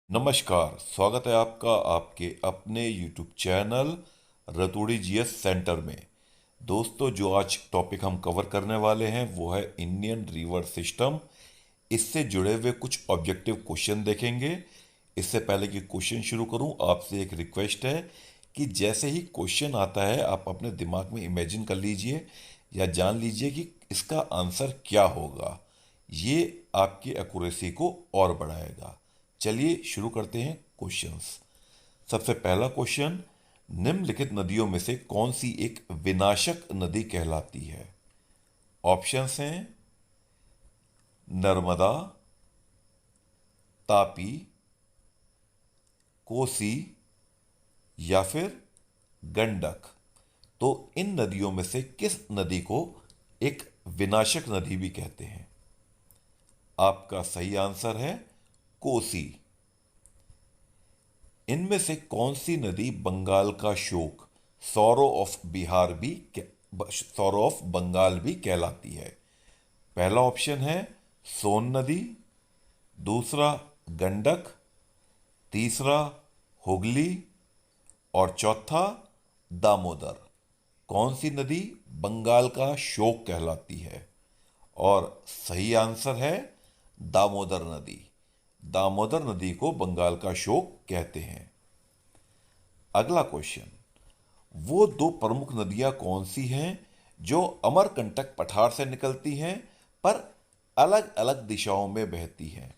नमस्कार, स्वागत है आपका आपके अपने YouTube channel Raturi GS centre में। दोस्तों, जो आज टॉपिक हम कवर करने वाले हैं वो है इंडियन रिवर सिस्टम। इससे जुड़े हुए कुछ ऑब्जेक्टिव क्वेश्चन देखेंगे। इससे पहले कि क्वेश्चन शुरू करूं, आपसे एक रिक्वेस्ट है कि जैसे ही क्वेश्चन आता है आप अपने दिमाग में इमेजिन कर लीजिए या जान लीजिए कि इसका आंसर क्या होगा। ये आपकी एक्यूरेसी को और बढ़ाएगा। चलिए शुरू करते हैं क्वेश्चंस। सबसे पहला क्वेश्चन, निम्नलिखित नदियों में से कौन सी एक विनाशक नदी कहलाती है? ऑप्शंस हैं नर्मदा, तापी, कोसी या फिर गंडक। तो इन नदियों में से किस नदी को एक विनाशक नदी भी कहते हैं? आपका सही आंसर है कोसी। इनमें से कौन सी नदी बंगाल का शोक, सौरो ऑफ बिहार भी, सौरो ऑफ बंगाल भी कहलाती है? पहला ऑप्शन है सोन नदी, दूसरा गंडक, तीसरा हुगली और चौथा दामोदर। कौन सी नदी बंगाल का शोक कहलाती है? और सही आंसर है दामोदर नदी। दामोदर नदी को बंगाल का शोक कहते हैं। अगला क्वेश्चन, वो दो प्रमुख नदियां कौन सी हैं जो अमरकंटक पठार से निकलती हैं पर अलग अलग दिशाओं में बहती हैं?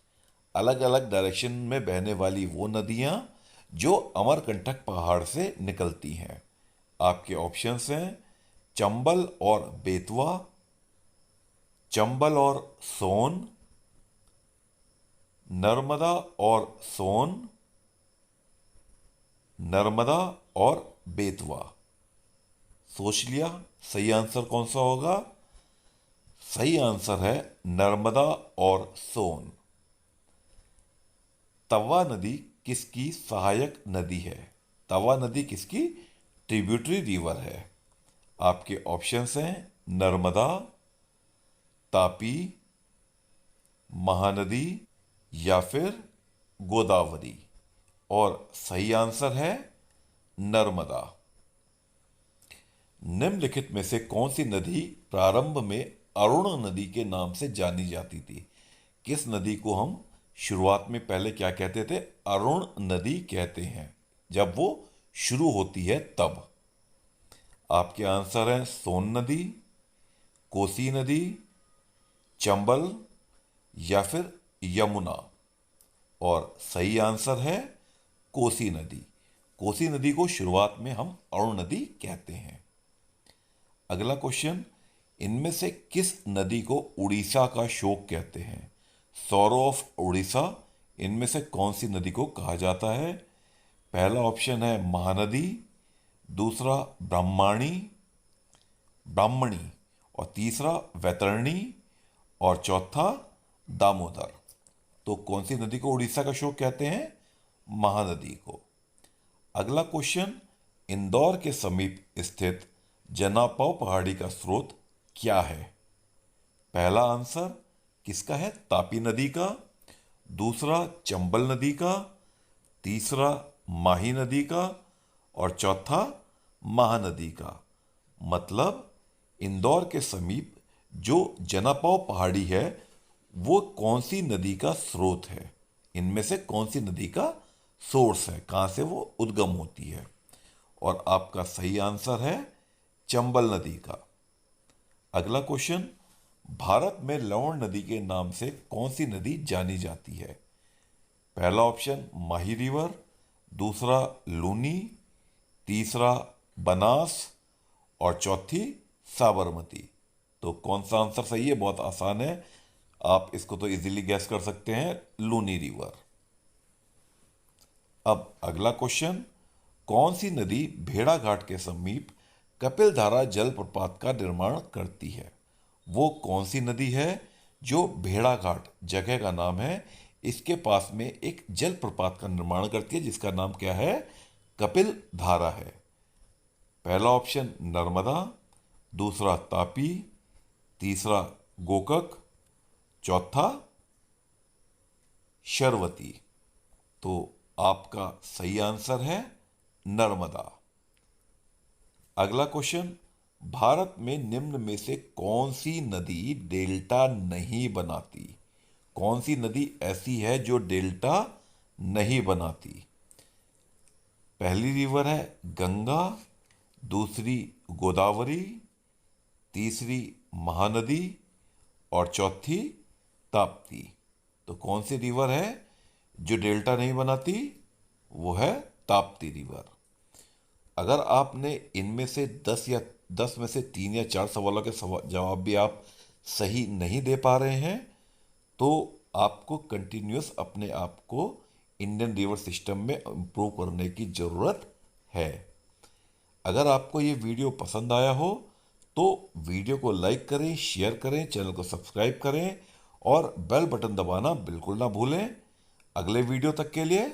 अलग अलग डायरेक्शन में बहने वाली वो नदियां जो अमरकंटक पहाड़ से निकलती हैं। आपके ऑप्शंस हैं चंबल और बेतवा, चंबल और सोन, नर्मदा और सोन, नर्मदा और बेतवा। सोच लिया सही आंसर कौन सा होगा? सही आंसर है नर्मदा और सोन। तवा नदी किसकी सहायक नदी है? तवा नदी किसकी ट्रिब्यूटरी रिवर है? आपके ऑप्शंस हैं नर्मदा, तापी, महानदी या फिर गोदावरी। और सही आंसर है नर्मदा। निम्नलिखित में से कौन सी नदी प्रारंभ में अरुण नदी के नाम से जानी जाती थी? किस नदी को हम शुरुआत में पहले क्या कहते थे? अरुण नदी कहते हैं जब वो शुरू होती है तब। आपके आंसर हैं सोन नदी, कोसी नदी, चंबल या फिर यमुना। और सही आंसर है कोसी नदी। कोसी नदी को शुरुआत में हम अरुण नदी कहते हैं। अगला क्वेश्चन, इनमें से किस नदी को उड़ीसा का शोक कहते हैं? सौरो ऑफ उड़ीसा इनमें से कौन सी नदी को कहा जाता है? पहला ऑप्शन है महानदी, दूसरा ब्रह्माणी, ब्राह्मणी और तीसरा वैतरणी और चौथा दामोदर। तो कौन सी नदी को उड़ीसा का शोक कहते हैं? महानदी को। अगला क्वेश्चन, इंदौर के समीप स्थित जनापाव पहाड़ी का स्रोत क्या है? पहला आंसर किसका है? तापी नदी का, दूसरा चंबल नदी का, तीसरा माही नदी का और चौथा महानदी का। मतलब इंदौर के समीप जो जनापाव पहाड़ी है वो कौन सी नदी का स्रोत है? इनमें से कौन सी नदी का सोर्स है, कहां से वो उद्गम होती है? और आपका सही आंसर है चंबल नदी का। अगला क्वेश्चन, भारत में लवण नदी के नाम से कौन सी नदी जानी जाती है? पहला ऑप्शन माही रिवर, दूसरा लूनी, तीसरा बनास और चौथी साबरमती। तो कौन सा आंसर सही है? बहुत आसान है, आप इसको तो इजीली गैस कर सकते हैं, लूनी रिवर। अब अगला क्वेश्चन, कौन सी नदी भेड़ाघाट के समीप कपिलधारा जलप्रपात का निर्माण करती है? वो कौन सी नदी है जो भेड़ाघाट जगह का नाम है, इसके पास में एक जलप्रपात का निर्माण करती है जिसका नाम क्या है? कपिल धारा है। पहला ऑप्शन नर्मदा, दूसरा तापी, तीसरा गोकक, चौथा शरवती। तो आपका सही आंसर है नर्मदा। अगला क्वेश्चन, भारत में निम्न में से कौन सी नदी डेल्टा नहीं बनाती? कौन सी नदी ऐसी है जो डेल्टा नहीं बनाती? पहली रिवर है गंगा, दूसरी गोदावरी, तीसरी महानदी और चौथी ताप्ती। तो कौन सी रिवर है जो डेल्टा नहीं बनाती? वो है ताप्ती रिवर। अगर आपने इनमें से 10 में से 3 या 4 सवालों के जवाब भी आप सही नहीं दे पा रहे हैं, तो आपको कंटिन्यूस अपने आप को इंडियन रिवर सिस्टम में इम्प्रूव करने की ज़रूरत है। अगर आपको ये वीडियो पसंद आया हो तो वीडियो को लाइक करें, शेयर करें, चैनल को सब्सक्राइब करें और बेल बटन दबाना बिल्कुल ना भूलें। अगले वीडियो तक के लिए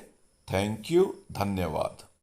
थैंक यू, धन्यवाद।